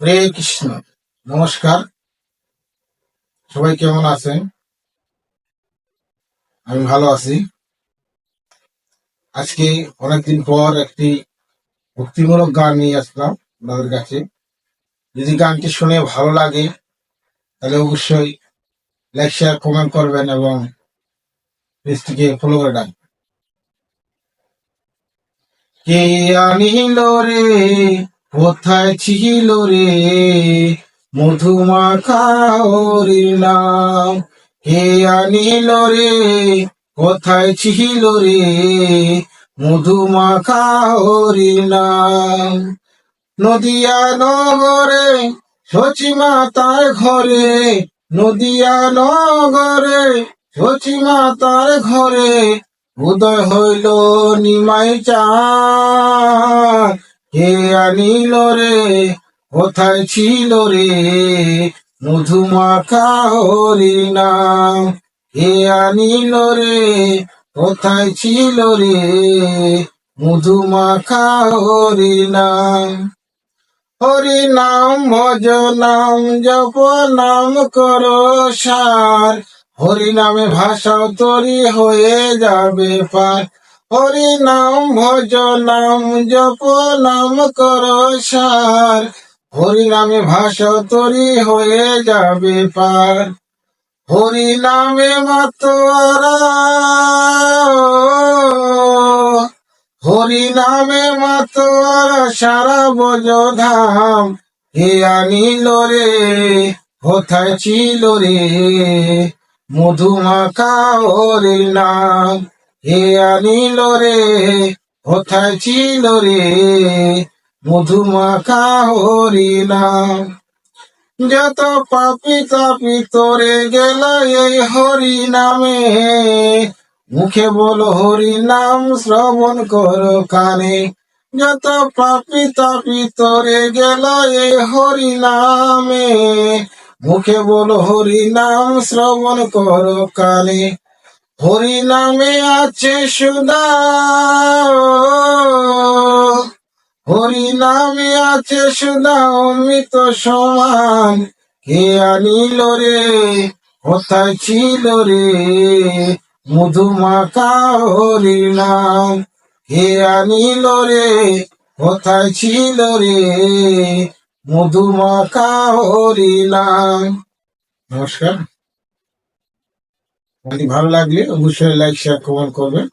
হরে কৃষ্ণ। নমস্কার। সবাই কেমন আছেন? আমি ভালো আছি। আজকে অনেকদিন পর একটি ভক্তিমূলক গান নিয়ে আসলাম আপনাদের কাছে। যদি গানটি শুনে ভালো লাগে তাহলে অবশ্যই লাইক শেয়ার কমেন্ট করবেন এবং পেজটিকে ফলো করে রাখবেন। কে আনিল রে, কোথায় ছিল রে মধুমাখা হরির নাম? কে আনিল রে, কোথায় ছিল রে মধুমাখা হরির নাম? নদিয়া নগরে সচিমাতার ঘরে, নদিয়া নগরে সচিমাতার ঘরে উদয় হইল নিমাই চাঁদ। কে আনিল রে, কোথায় ছিল রে মধুমাখা হরির নাম? কে আনিল রে, কোথায় ছিল রে মধুমাখা হরির নাম? হরি নাম ভজ নাম জপ নাম করো সার, হরি নামে ভাষা তরি হয়ে যাবে পার। হরি নাম ভজ নাম জপ নাম করো সার, হরি নামে ভাষা তরি হয়ে যাবে পার। হরি নামে মাতোয়ারা, হরি নামে মাতোয়ারা সারা বোঝধাম। কে আনিল রে, কোথায় ছিল রে মধুমাখা হরির নাম? কে আনিল রে, কোথায় ছিল রে মধুমাখা হরির নাম? যত পাপি তাপি তোরে গেল এই হরি নামে, মুখে বলো হরি নাম শ্রবণ করো কানে। যত পাপি তাপি তোরে গেল এই হরি নামে, মুখে বলো হরি নাম শ্রবণ করো কানে। হরি নামে আছে সুধা, হরি নামে আছে সুধা অমৃত সমান। কে আনিল রে, কোথায় ছিল রে মধুমাখা হরির নাম? কে আনিল রে, কোথায় ছিল রে মধুমাখা হরির নাম? নমস্কার। ভালো লাগলে অবশ্যই লাইক শেয়ার কমেন্ট করবেন।